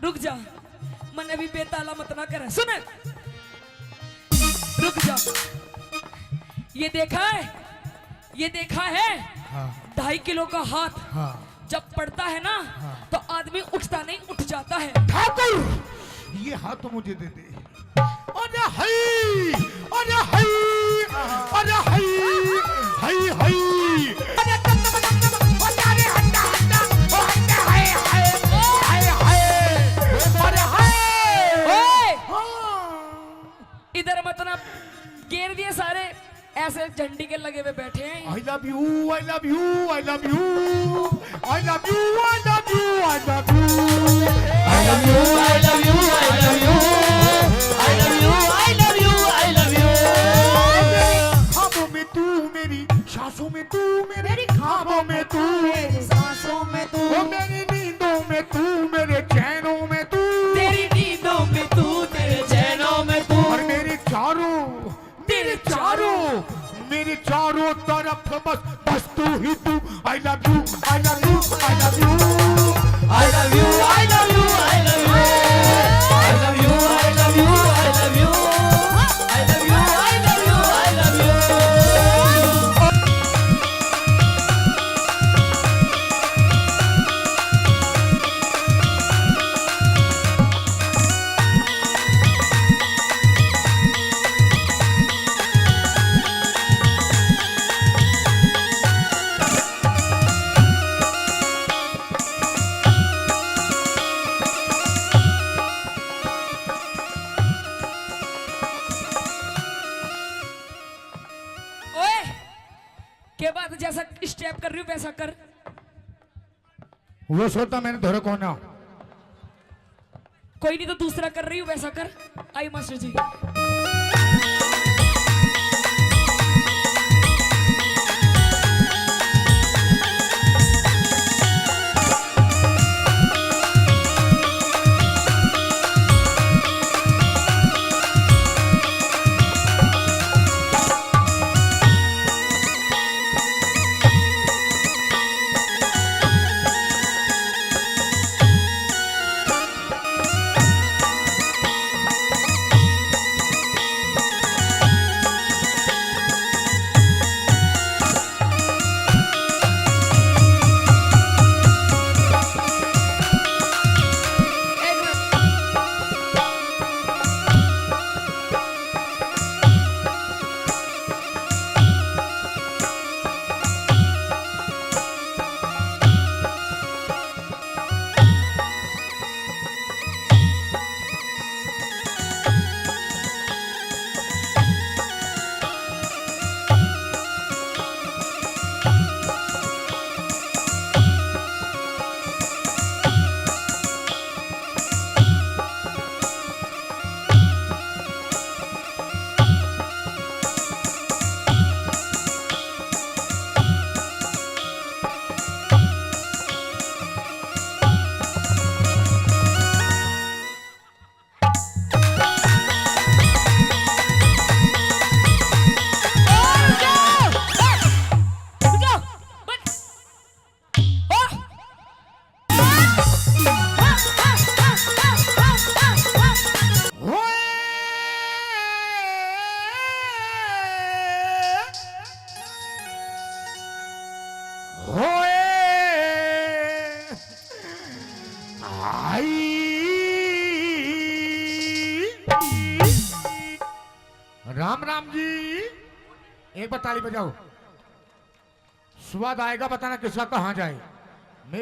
रुक जा, मन अभी बेताला मत ना करे। सुन, रुक जा। ये देखा है, ये देखा है? हाँ। 2.5 किलो का हाथ हाँ। जब पड़ता है ना, हाँ। तो आदमी उठता नहीं, उठ जाता है। ठाकुर, ये हाथ तो मुझे दे दे। अरे हाय, अरे हाय, अरे हाय, हाय हाय, अरे अरे हट्टा हट्टा, ओ हट्टा, हाय हाय, हाय हाय, अरे हाय। ओए, हाँ। इधर मत ना, घेर दिए सारे, ऐसे झंडी के लगे हुए बैठे हैं। I love you, I love you, I love you, I love you, I love you, I love you, I love you, I love you, I love you, I love you, I love you, I love you। ख्वाबों में तू मेरी, सांसों में तू मेरी, ख्वाबों में तू मेरी, सांसों में तू, ओ मेरी नींदों में तू, मेरे चैनों में तू, तेरी नींदों में तू, तेरे चैनों में तू, और मेरे चारों, मेरे चारों तरफ बस तू ही तू। I love you, I love you, I love you, I love you, I love you, I love you, I love you, I love you, I love you, I love you, I love you, I love you। के बाद जैसा step कर रही हूँ वैसा कर। वो सोता मैंने धोरे को ना, कोई नहीं तो दूसरा कर रही हूँ वैसा कर। आई मास्टर जी। राम राम जी, एक बार ताली बजाओ। स्वाद आएगा, बताना किसका कहाँ जाए।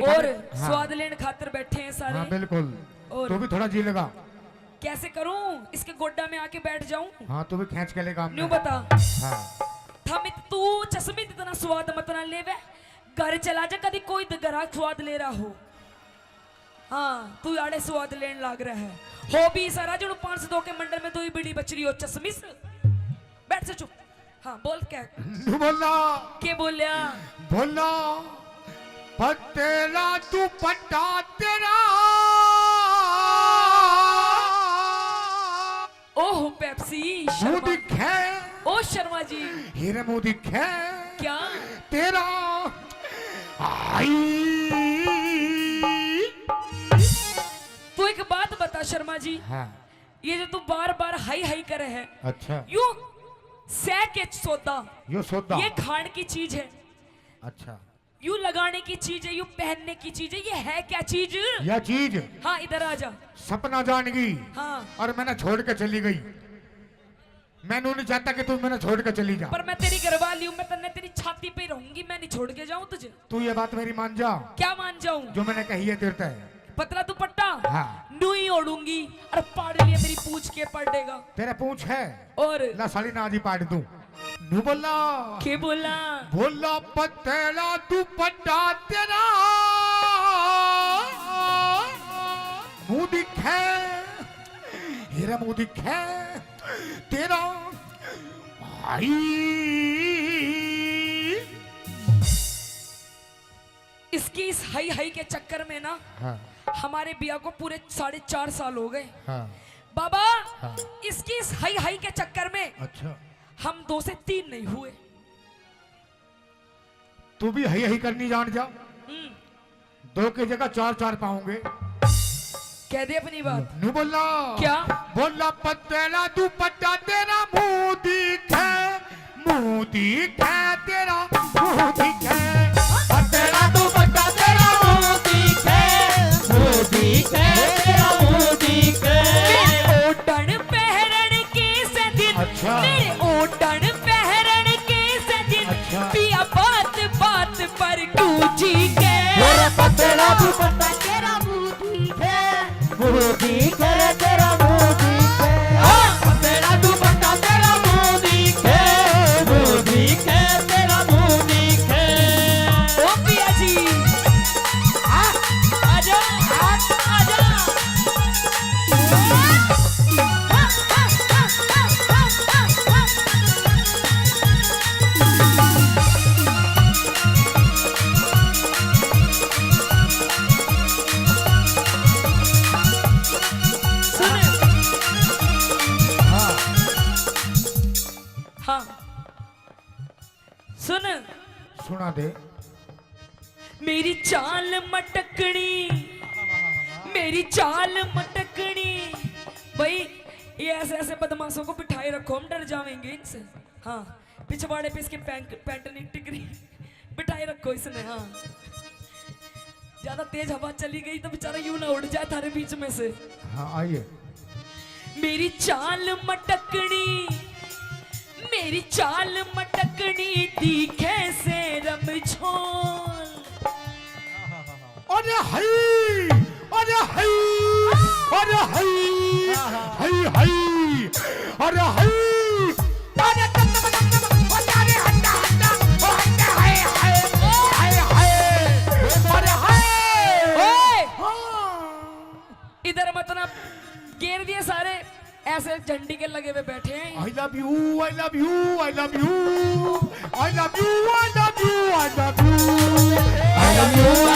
और हाँ। स्वाद लेने खातिर बैठे हैं सारे। हाँ बिल्कुल। और तू भी थोड़ा जी लेगा। कैसे करूं, इसके गोड्डा में आके बैठ जाऊं? हाँ तू भी खींच के लेगा। न्यू बता। हाँ। थमित तू चश्मित इतना स्वाद मत ना लेवे, घर चला जा, कभी कोई ग्राहक स्वाद ले रहा हो। हाँ तू आड़े स्वाद लेने लाग रहा है। हो भी सारा जो 502 के मंडल में 2 ही बीड़ी बच रही हो चश्मिस। बैठ से चुप। हाँ बोल क्या बोलना, के बोलिया बोलना पतेला तू पट्टा तेरा। ओह पेप्सी मुंह दिखे, ओ शर्मा जी। हीरे मुंह दिखे क्या तेरा आई। तू एक बात शर्मा जी, हाँ ये जो तू बार बार हाई हाई करे है, अच्छा यू सह के सौदा, यो सौदा ये खाने की चीज है, अच्छा यू लगाने की चीज है, यू पहनने की चीज है, ये है क्या चीज? यह चीज हाँ इधर आ जा। सपना जान गई हाँ और मैंने छोड़ के चली गई। मैंने नहीं चाहता कि तू मैंने छोड़ के चली जा। पर मैं तेरी घरवाली हूँ, मैं तन्ने तेरी छाती पे रहूंगी, मैं नहीं छोड़ के जाऊं तुझे। तू ये बात मेरी मान जा, क्या मान जाऊं? जो मैंने कही है तेरे है। पतला दुपट्टा हाँ। नुई ओढ़ूंगी और पाड़ लिया मेरी पूछ के पड़ेगा। तेरा पूछ है और ला साड़ी ना जी पाड़ दूं। नू बोला के बोला बोला पतला दुपट्टा तेरा मुंह दिखे, हीरा मुंह दिखे तेरा भाई। इसकी इस हाई हाई के चक्कर में ना हाँ हमारे बिया को पूरे 4.5 साल हो गए हाँ बाबा। हाँ। इसकी इस हाई हाई के चक्कर में अच्छा हम 2 से 3 नहीं हुए। तू भी हई हई करनी जान जा, 2 की जगह 4 पाऊंगे। कह दे अपनी बात। नू बोला क्या बोला पतला दुपट्टा तेरा मुंह दिखे, मुंह दिखे तेरा मुंह दिखे, पतला दुपट्टा तेरा मुंह दिखे, मुंह दिखे तेरा मुंह दिखे। ओटन पहरन के सदिन, अच्छा। मेरे ओटन पहरन के सदिन, अच्छा। पिया बात बात पर गूंजी के। तेरा पतला दुपट्टा तेरा मुंह दिखे, मुंह दिखे तेरा मुंह दिखे, पतला दुपट्टा तेरा मुंह दिखे, मुंह दिखे तेरा मुंह दिखे। ओ पिया जी आजा आजा। सुन हाँ हाँ सुन, सुना दे। मेरी चाल मटकनी, मेरी चाल मटकनी। भाई ये ऐसे ऐसे बदमाशों को बिठाए रखो, हम डर जाएंगे इनसे। हाँ पिछवाड़े पे इसके पैंट नहीं टिकरी, बिठाए रखो इसने। हाँ ज्यादा तेज हवा चली गई तो बेचारा यूं ना उड़ जाए थारे बीच में से। हाँ आइए। मेरी चाल मटकनी, मेरी चाल मटकनी, दिखे से रमझोल। अरे हई, अरे हई, अरे हई, हई हई, अरे हई, अरे तम तम तम तम, अरे हंडा हंडा, ओ हंडा हाय हाय, हाय हाय, अरे हाय। ओए हाँ। इधर मतलब घेर दिए सारे, ऐसे झंडी के लगे हुए बैठे हैं। I love you, I love you, I love you, I love you, I love you, I love you,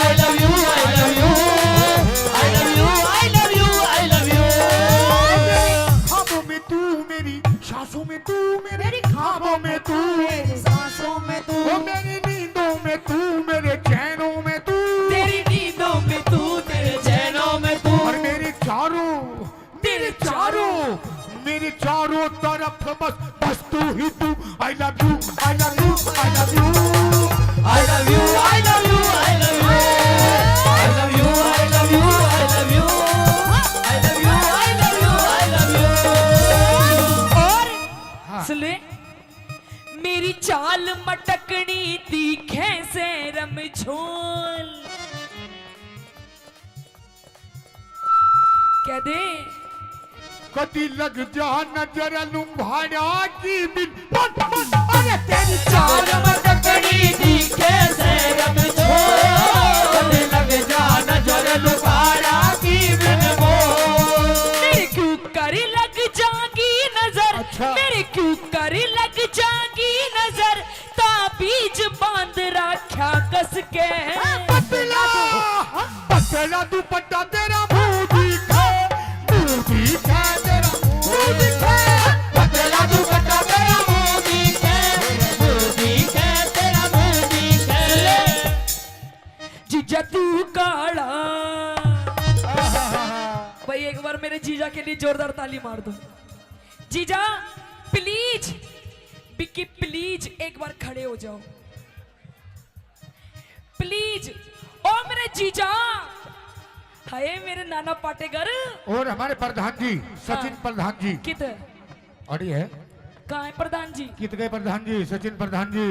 I love you, I love you, I love you, I love you, I love you, I love you। ख्वाबों में तू मेरी, सांसों में तू मेरी, ख्वाबों में तू मेरी, सांसों में तू, ओ मेरी नींदों में तू, मेरे चैनों में तू, तेरी नींदों में तू, तेरे चैनों में तू, और मेरे चारों, मेरे चारों, मेरे चारों तरफ बस बस तू ही तू। I love you, I love you, I love you, I love you, I love you, I love you, I love you, I love you, I love you, I love you, I love you, I love you। और हाँ। सुने, मेरी चाल मटकनी, दिखे से रमझोल। कह दे कदी लग जा नजर लुम्भाड़ा की बिन, अरे तेरी चाल मटकनी दिखे से रमझोल, कदी लग जा नजर लुम्भाड़ा की बिन बोल। मेरे क्यों करी लग जागी नजर, अच्छा। मेरे क्यों करी लग जागी नजर, ताबीज बांध रखा कस के। पतला पतला दुपट्टा तेरा मुंह दिखे, मुंह दिखे तेरा मुंह दिखे, पतला दुपट्टा तेरा मुंह दिखे, मुंह दिखे तेरा मुंह दिखे। जीजा तू काला, भाई एक बार मेरे जीजा के लिए जोरदार ताली मार दो। जीजा प्लीज, बिक्की प्लीज एक बार खड़े हो जाओ प्लीज। ओ मेरे जीजा, हाय मेरे नाना पाटेगर और हमारे प्रधान जी सचिन प्रधान जी कित और ये है कहाँ है प्रधान जी? कित गए प्रधान जी सचिन प्रधान जी।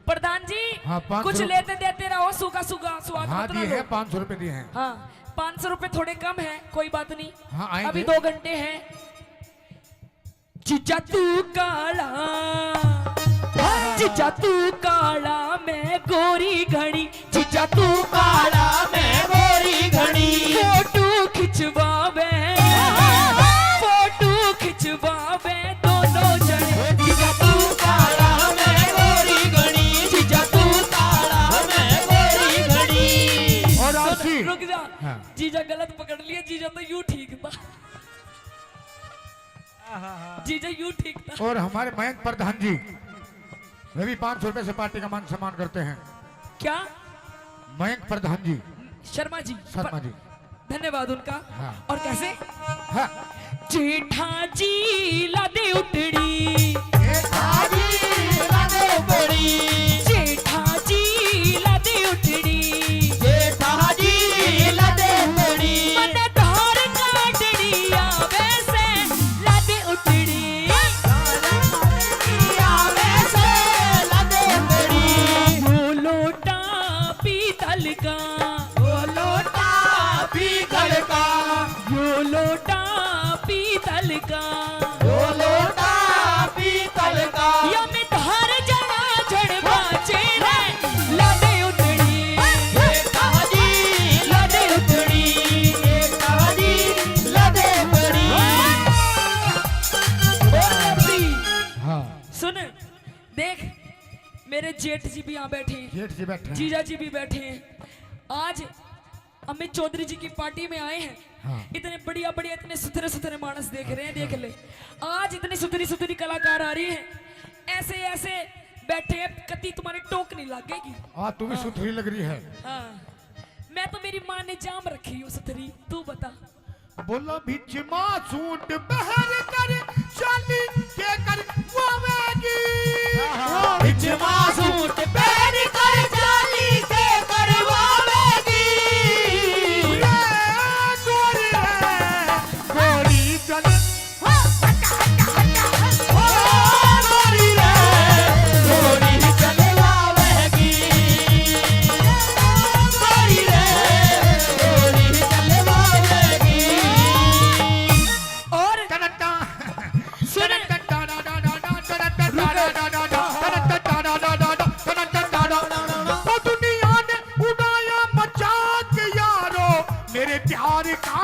प्रधान जी हाँ, 500 कुछ लेते देते रहो, सूखा सूखा स्वाद हाँ मत ना दिए लो। हैं 500 रुपए दिए हैं। हाँ 500 रुपए थोड़े कम है, कोई बात नहीं। हाँ, आएंगे। अभी 2 घंटे हैं। जीजा तू काला, जीजा तू काला मैं गोरी घड़ी, जीजा तू काला मैं गोरी घड़ी। फोटो खिंचवावे, फोटो खिंचवावे दोनों जने। जीजा तू काला मैं गोरी घड़ी, जीजा तू काला मैं गोरी घड़ी। और आपसी रुक जा। हाँ। जीजा गलत पकड़ लिया, जीजा तो यूं ठीक था, जीजा यूं ठीक था। और हमारे मयंक प्रधान जी वे भी 500 रुपए से पार्टी का मान सम्मान करते हैं। क्या? मयंक प्रधान जी शर्मा जी, शर्मा जी धन्यवाद उनका। हाँ। और कैसे? हाँ। जेठा जी लादे उतड़ी, जेठा जी लादे उतड़ी, जेठा जी लादे उतड़ी, जेठा जी लादे उतड़ी। मन धार काटड़ी आवे से लादे उतड़ी, आवे से लादे उतड़ी। वो लोटा पीतल का, वो लोटा पीतल का, वो लोटा पीतल का, वो लोटा पीतल का। या में धार जड़ा झड़ बाचे रे लादे उतड़ी, जेठा जी लादे उतड़ी, जेठा जी लादे उतड़ी। हाँ सुन देख, मेरे जेठ जी भी यहाँ बैठे हैं, जेठ जी बैठे हैं। जीजा जी भी बैठे हैं। आज अमित चौधरी जी की पार्टी में आए हैं। हाँ। इतने बढ़िया बढ़िया, इतने सुथरे सुथरे मानस देख रहे हैं, देख ले। आज इतनी सुथरी सुथरी कलाकार आ रही है, ऐसे ऐसे बैठे हैं, कति तुम्हारी टोक नहीं लगेगी। तू भी सुथरी लग रही है। हाँ, मैं तो मेरी माँ ने जाम रखी हूँ सुथरी, तू बता। बोला बिच सूट बहर कर शाली के कर वावेगी। बिच सूट बहर कर शाली के कर वावेगी। गोरी है गोरी चल, गोरी है गोरी चल वावेगी। गोरी है गोरी चल वावेगी। और सुन, दुनिया ने उड़ाया मजाक यारो मेरे प्यार का।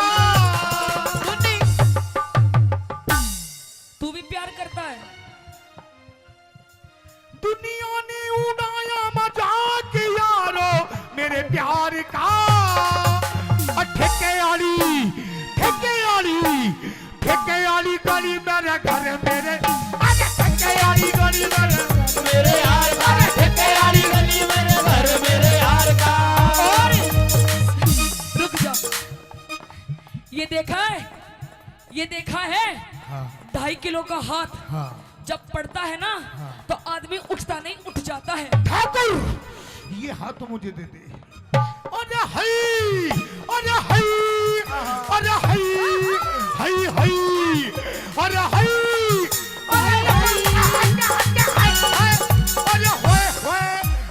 तू भी प्यार करता है? दुनिया ने उड़ाया मजाक यारो मेरे प्यार का। ठेके वाली गली मेरे घर मेरे, अरे ठेके वाली गली मेरे यार का। ठेके वाली गली मेरे घर मेरे यार का। और रुक जा, ये देखा है, ये देखा है? हाँ 2.5 किलो का हाथ हाँ। जब पड़ता है ना, तो आदमी उठता नहीं, उठ जाता है। ठाकुर ये हाथ मुझे दे दे। अरे हई, अरे हई, अरे हई, हई हई, अरे हई, अरे हई, अरे होए होए,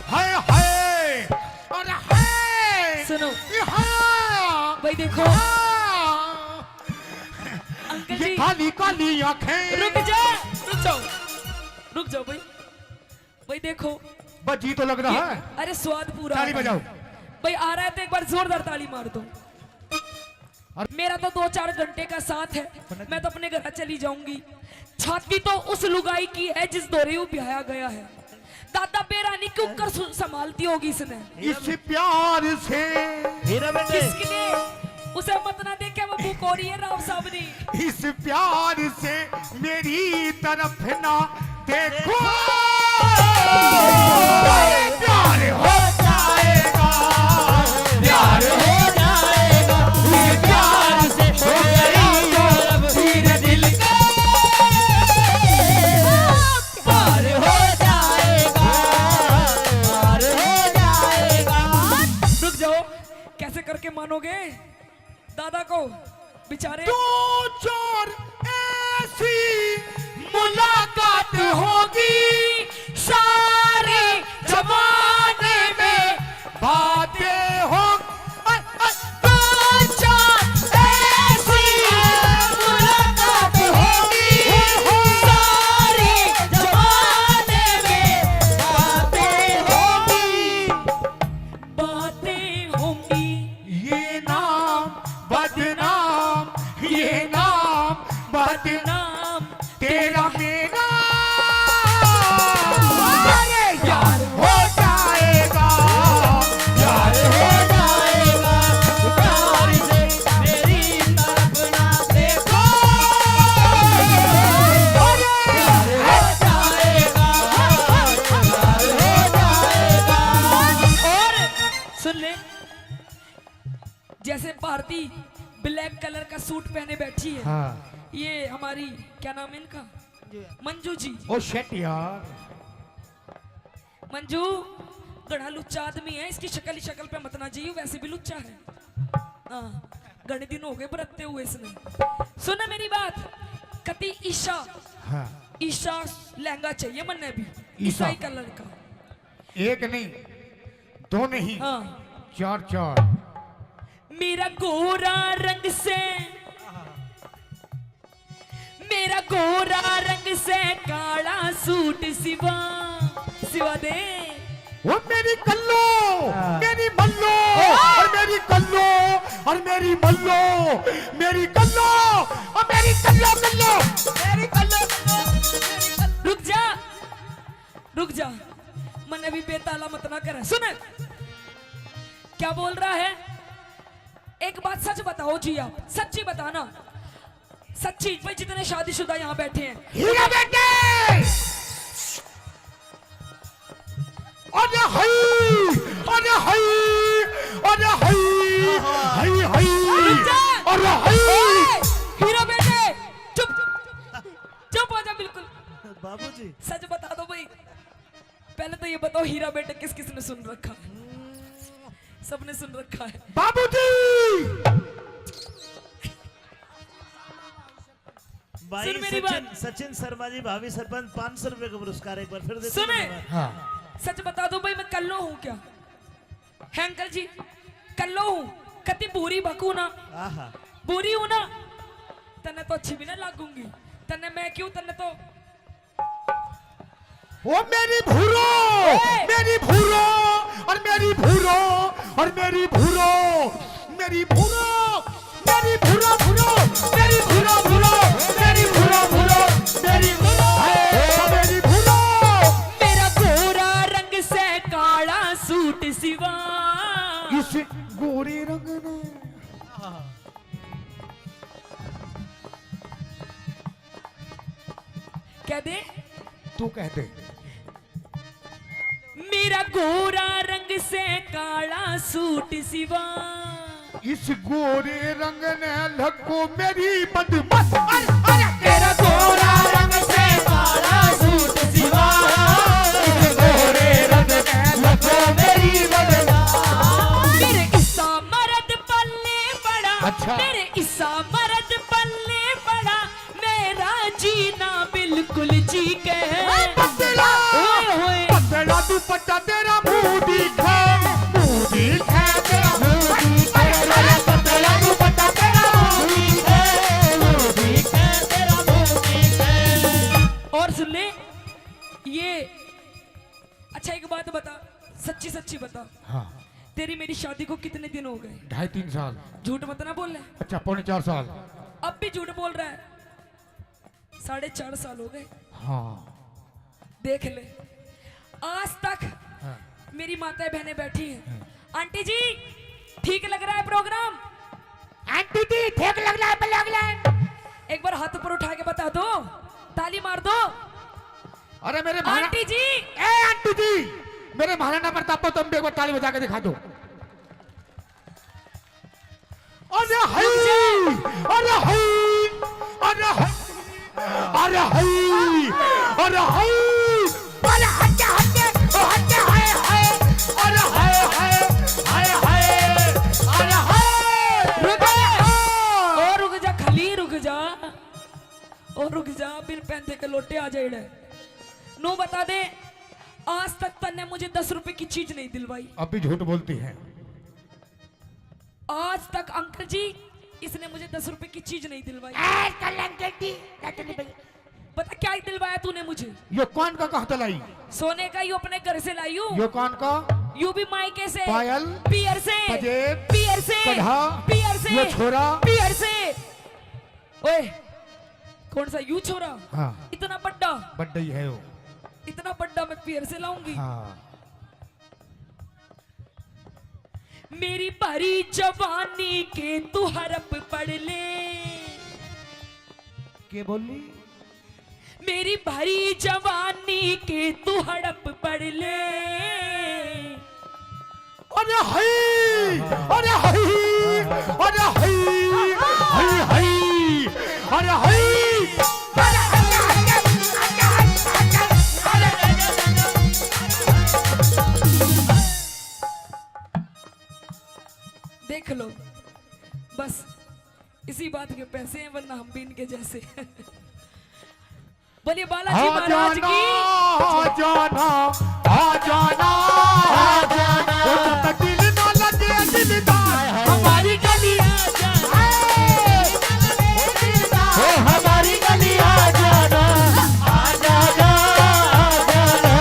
हाय हाय, अरे हाय। सुनो हाँ, भाई, देखो हाँ। अंकल ये जी, काली काली आंखें। रुक जा, रुक जाओ, रुक जाओ भाई। भाई देखो, बजी तो लग रहा है। अरे स्वाद पूरा ताली आ रहा बजाओ। है। भाई आ रहा है तो एक बार जोरदार ताली मार दो। मेरा तो 2-4 घंटे का साथ है, मैं तो अपने घर चली जाऊंगी। छाती तो उस लुगाई की है जिस दौरे ब्याया गया है। दादा बेरानी क्यों कर संभालती होगी इसने। इस प्यार से किसके लिए? उसे मत ना देखे, वो बुकोरी है राव साबरी। इस प्यार से मेरी तरफ ना देखो। प्यार हो जाएगा, प्यार हो जाएगा। इस प्यार से हो गई मानोगे दादा को बेचारे। दो चार ऐसी मुलाकात होगी सारे जमाने में बातें हो। दो चार ऐसी मुलाकात होगी सारे जमाने में बातें होगी। बातें होंगी ये नाम बदनाम, ये नाम बदनाम तेरा मेरा अरे यार हो जाएगा, यार हो जाएगा। प्यार से मेरी तरफ ना देखो, अरे यार हो जाएगा, यार हो जाएगा। और सुन ले, जैसे भारती ब्लैक कलर का सूट पहने बैठी है, हाँ ये हमारी क्या नाम है इनका, मंजू जी। ओ शेट यार, मंजू गड़ा लुच्चा आदमी है, इसकी शक्ल पे मत ना जाइयो, वैसे भी लुच्चा है। हाँ गणे दिन हो गए बरतते हुए इसने। सुना मेरी बात, कति ईशा हाँ ईशा लहंगा चाहिए मन्ने भी ईशा। ईसाई कलर का। एक नहीं दो नहीं हाँ चार चार। मेरा गोरा रंग से, मेरा गोरा रंग से काला सूट सिवा सिवा दे। वो मेरी कल्लो, मेरी मल्लो और मेरी कल्लो और मेरी मल्लो, मेरी कल्लो और मेरी कल्लो कल्लो, मेरी कल्लो कल्लो। रुक जा मन अभी बेताला मत ना कर। सुन क्या बोल रहा है, एक बात सच बताओ जी, आप सच्ची बताना, सच्ची। भाई जितने शादीशुदा यहाँ बैठे हैं, हीरा बेटे अरे हाय, अरे हाय, अरे हाय, हाय हाय, रुक जा। अरे हाय। ओए, हीरो बेटे चुप चुप हो जा बिल्कुल। बाबूजी सच बता दो भाई, पहले तो ये बताओ हीरा बेटे किस किस ने सुन रखा है? सबने सुन रखा है। बाबूजी भाई सुन मेरी सचिन शर्मा जी भाभी सरपंच 500 रुपए का पुरस्कार एक बार फिर देते सुने। हैं। हाँ सच बता दो भाई, मैं कल्लो हूँ क्या है अंकल जी? कल्लो हूँ, कति बुरी बकू ना, आहा बुरी हूँ ना, तन्ने तो अच्छी भी ना लागूंगी, तन्ने मैं क्यों, तन्ने तो वो मेरी भूरो, मेरी भूरो और मेरी भूरो और मेरी भूरो, मेरी भूरो, मेरी भूरो भूरो, मेरी भूरो भूरो, मेरी भूरो भूरो, मेरी भूरो, मेरी भूरो। मेरा गोरा रंग से काला सूट सिवा, इस गोरे रंग ने क्या दे? तू कह दे। मेरा गोरा रंग से काला सूट सिवा, इस गोरे रंग ने लगो मेरी बदमस्त। तेरा गोरा रंग से काला सूट सिवा, इस गोरे रंग ने लगो मेरी बदमस्त। मेरे इसा मर्द पल्ले पड़ा, अच्छा। मेरे इसा मर्द पल्ले पड़ा, मेरा जीना बिल्कुल जी के। पतला, पतला दुपट्टा तेरा मुंह दिखा, मुंह दिखा तेरा मुंह दिखा, पतला दुपट्टा तेरा मुंह दिखा, मुंह दिखा तेरा मुंह दिखा। और सुन ले ये, अच्छा एक बात बता, सच्ची सच्ची बता, हाँ तेरी मेरी शादी को कितने दिन हो गए? 2.5-3 साल। झूठ मत ना बोल ले, अच्छा 4.5 साल। अब भी झूठ बोल रहा है। 4.5 साल हो गए, हाँ देख ले। आज तक हाँ। मेरी माताएं बहनें बैठी हैं, आंटी जी ठीक लग रहा है प्रोग्राम? आंटी जी ठीक लग रहा है, लग रहा है। एक बार हाथ ऊपर उठा के बता दो, ताली मार दो। अरे मेरे आंटी जी, ए आंटी जी, मेरे महाराणा प्रताप को तुम भी एक बार ताली बजा के दिखा दो। अरे हाय, अरे हाय, अरे हाय, अरे हाय, अरे हाय, अरे हट्टे हट्टे हट्टे, हाय हाय, अरे हाय हाय, हाय हाय, अरे हाय। रुक जा, बिन पैंते के लोटे आ जाए। नो बता दे, आज तक तन्ने मुझे 10 रुपए की चीज नहीं दिलवाई। अब भी झूठ बोलती है। आज तक अंकल जी इसने मुझे 10 रुपए की चीज नहीं दिलवाई। पता क्या दिलवाया तूने मुझे? ये कौन का कहता लाई? सोने का, यू अपने घर से लाई हूँ। ये कौन का? यू भी मायके से, पायल, पियर से, पजेब, पियर से, कढ़ा, पियर से, ये छोरा, पियर से। ओए कौन सा यू छोरा? हाँ इतना बड्डा, बड्डा ही है वो। इतना बड्डा मैं पियर से लाऊंगी? हाँ मेरी भरी जवानी के तू हरप पढ़ ले। के बोली? मेरी भरी जवानी के तू हड़प पढ़ ले। अरे हाय, अरे हाय, अरे हाय, हाय हाय, अरे हाय। देख लो, बस इसी बात के पैसे हैं, वरना हम भी इनके जैसे। बोलिए बालाजी महाराज की। आ जाना, आ जाना, आ जाना, वो जब तक दिल ना लगे दिलदार, हमारी गली आ जाना, ओ हमारी गली आ जाना, आ जाना, आ जाना,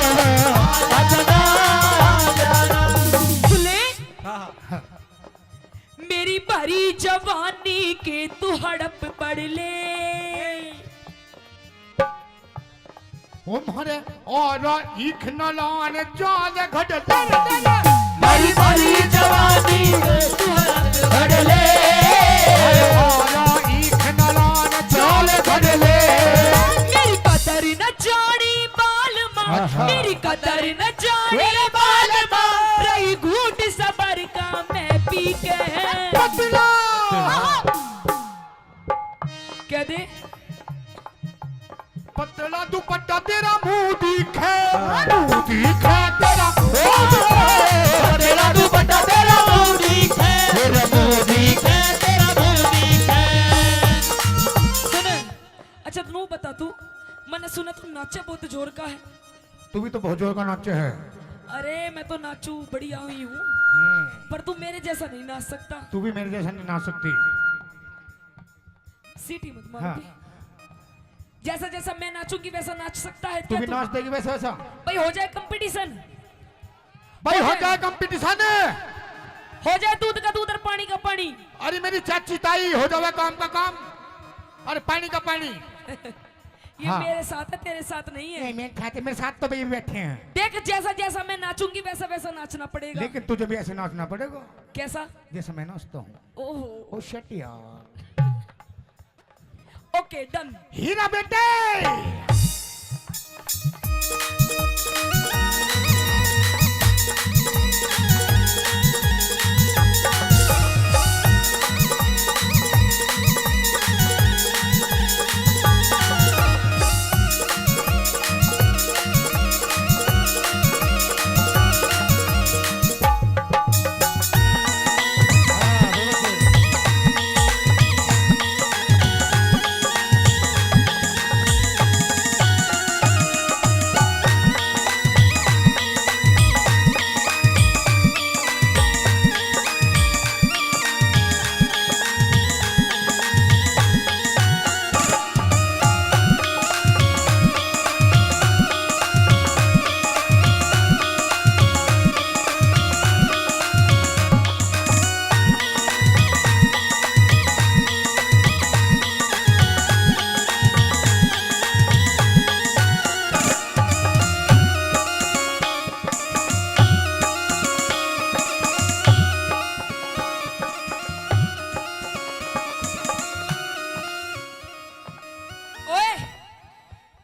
आ जाना, आ जाना। सुने, मेरी भरी जवानी के तू हड़प पढ़ ले। ओ मारे और ईख न लाने जाले घट मेरी भरी जवानी के तू हड़प पढ़ ले। और ईख न लाने जाले घट ले। मेरी कदर न जानी बाल मां, मेरी कदर न जानी बाल मां, रही घूट सबर का मैं पी के। पतला क्या दे? पतला दुपट्टा तेरा मुंह दिखे, मुंह दिखे तेरा, तेरा दुपट्टा तेरा मुंह दिखे, तेरा मुंह दिखे, तेरा मुंह दिखे। सुन, अच्छा तू बता, तू मैंने सुना तू नाचे बहुत जोर का है। तू भी तो बहुत जोर का नाचे है। अरे मैं तो नाचू बढ़िया हुई हूँ, पर तू मेरे जैसा नहीं नाच सकता। तू भी मेरे जैसा नहीं नाच सकती। सीटी मत मार। हाँ। जैसा जैसा मैं नाचूंगी वैसा नाच सकता है तू क्या भी तू? नाच देगी वैसा वैसा। भाई हो जाए कंपटीशन, भाई हो जाए कंपटीशन। हो जाए दूध का दूध और पानी का पानी। अरे मेरी चाची ताई हो जाए काम का काम, अरे पानी का पानी। ये हाँ। मेरे साथ है, तेरे साथ नहीं है। मेरे साथ तो भाई बैठे हैं। देख जैसा जैसा मैं नाचूंगी वैसा वैसा नाचना पड़ेगा। लेकिन तुझे भी ऐसे नाचना पड़ेगा कैसा? जैसे मैं नाचता हूँ। ओहो, ओ शिट यार। Okay done. हीरा बेटे,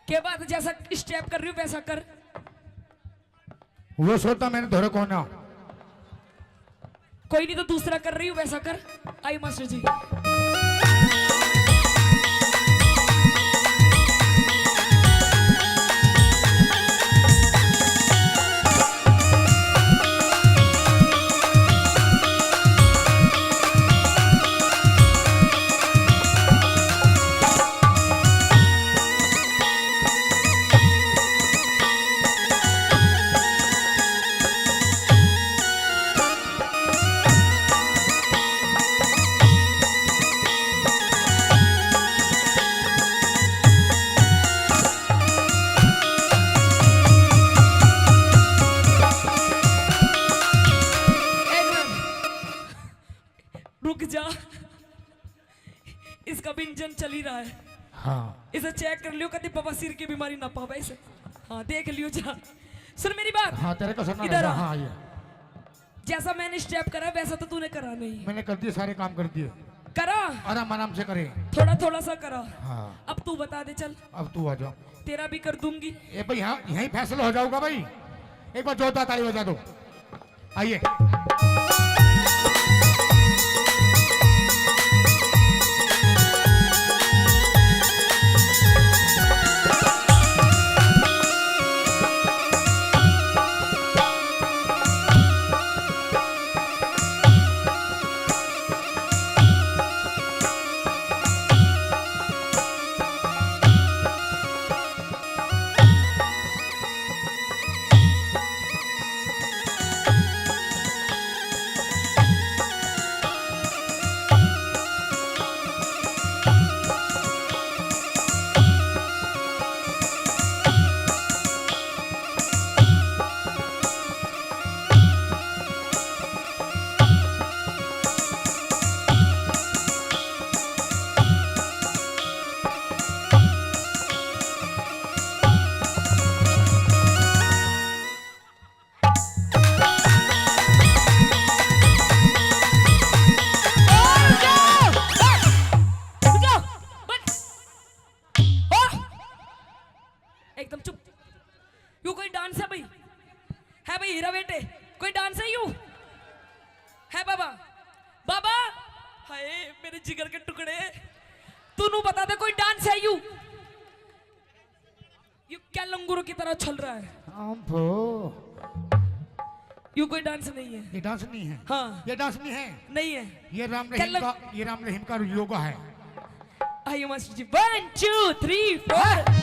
के बाद जैसा स्टेप कर रही हूँ वैसा कर। वो सोता मैंने धोरे कोना। कोई नहीं तो दूसरा कर रही हूँ वैसा कर। आई मास्टर जी। रुक जा, इसका भी इंजन चल ही रहा है। हाँ इसे चेक कर लियो, कभी बवासीर की बीमारी ना पावे इसे। हाँ देख लियो जा। सुन मेरी बात, हाँ तेरे को सुनना इधर रहेगा। आ। हाँ ये जैसा मैंने स्टेप करा वैसा तो तूने करा नहीं। मैंने कर दिए, सारे काम कर दिए, करा, आराम आराम से करे। थोड़ा थोड़ा सा करा। हाँ अब तू बता दे, चल अब तू आ जाओ। तेरा भी कर दूंगी। ए भाई यहाँ यहीं फैसला हो जाऊंगा भाई। एक बार जोरदार ताली बजा दो। आइए एकदम चुप। यू कोई डांस है भाई? है भाई हीरा बेटे, कोई डांस है यू? है बाबा? बाबा हाय मेरे जिगर के टुकड़े, तू नू बता दे कोई डांस है यू? यू क्या लंगूरों की तरह चल रहा है? यू कोई डांस नहीं है। ये डांस नहीं है। हाँ ये डांस नहीं है। नहीं है। ये राम क्या रहीम का, ये राम रहीम का योगा है। आइए मास्टर जी, 1 2 3 4।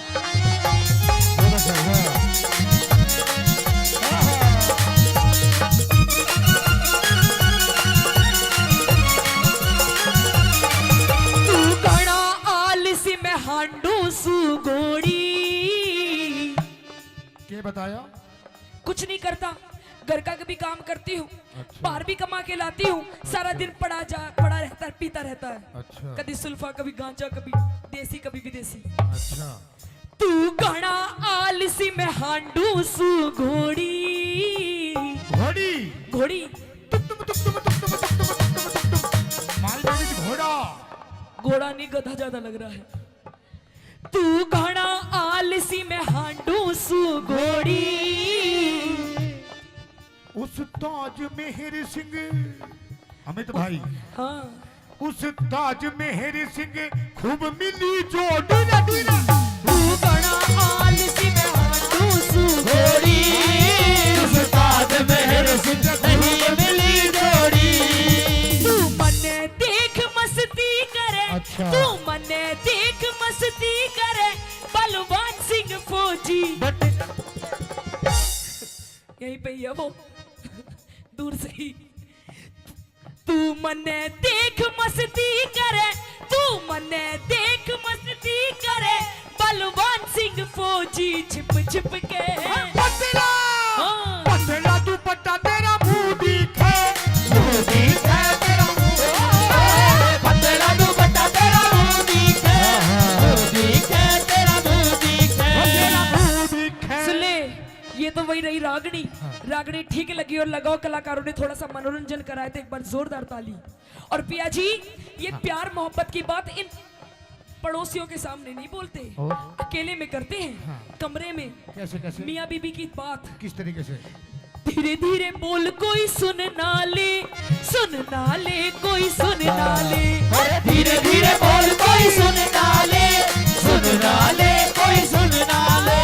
तू घना आलसी में हांडू सुगोड़ी। क्या बताया? कुछ नहीं करता, घर का भी काम करती हूँ, अच्छा। बाहर भी कमा के लाती हूँ, सारा दिन पड़ा रहता है, पीता रहता है। अच्छा कभी सुल्फा, कभी गांजा, कभी देसी, कभी विदेशी। अच्छा। तू घना आलसी में हांडू सुगोड़ी। घोड़ी घोड़ी मालगाड़ी घोड़ा। घोड़ा नहीं, गधा ज्यादा लग रहा है। तू घना आलसी में हांडू सुगोड़ी। उस ताज मेहर सिंह, अमित भाई, हाँ उस ताज मेहर सिंह खूब मिली जोड़ी। तू घना आलसी में हांडू सुगोड़ी। उस ताज मेहर सिंह नहीं मिली जोड़ी। तू मने देख मस्ती करे। अच्छा। तू मने देख मस्ती करे, बलवान सिंह फौजी। यहीं पे ही है वो, दूर से ही। तू मने देख मस्ती करे, तू मने देख मस्ती करे, बलवान सिंह फौजी छिप छिप के। पतला हाँ। पतला दुपट्टा तेरा मुंह दिखे, मुंह दिखे तेरा मुंह। पतला दुपट्टा तेरा मुंह दिखे, मुंह दिखे तेरा मुंह दिखे, तेरा मुंह दिखे। सुन ले, ये तो वही रही रागनी। रागनी ठीक लगी और लगाओ कलाकारों ने थोड़ा सा मनोरंजन कराया, तो एक बार जोरदार ताली। और पिया जी, ये प्यार मोहब्बत की बात इन पड़ोसियों के सामने नहीं बोलते, और? अकेले में करते हैं। हाँ। कमरे में कैसे कैसे? मियाँ बीबी की बात। किस तरीके से? धीरे धीरे बोल, कोई सुन ना ले, सुन ना ले, कोई सुन ना ले। धीरे धीरे बोल, कोई सुन ना ले, सुन ना ले, कोई सुन ना ले।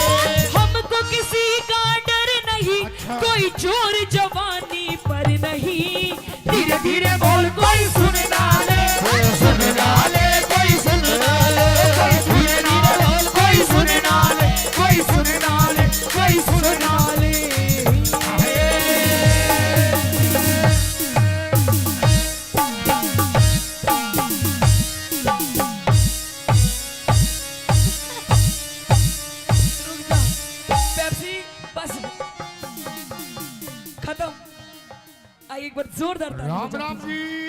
हमको किसी का डर नहीं, अच्छा। कोई जोर जवानी पर नहीं। धीरे धीरे बोल, कोई सुन ना ले, सुन ना ले, कोई सुन ना ले। धीरे धीरे बोल, कोई सुन ना ले, कोई सुन ना ले, कोई सुन ना ले। रुक जा, पेप्सी बस खत्म। आइए एक बार जोरदार ताली राम बजा राम दीजिए। जी।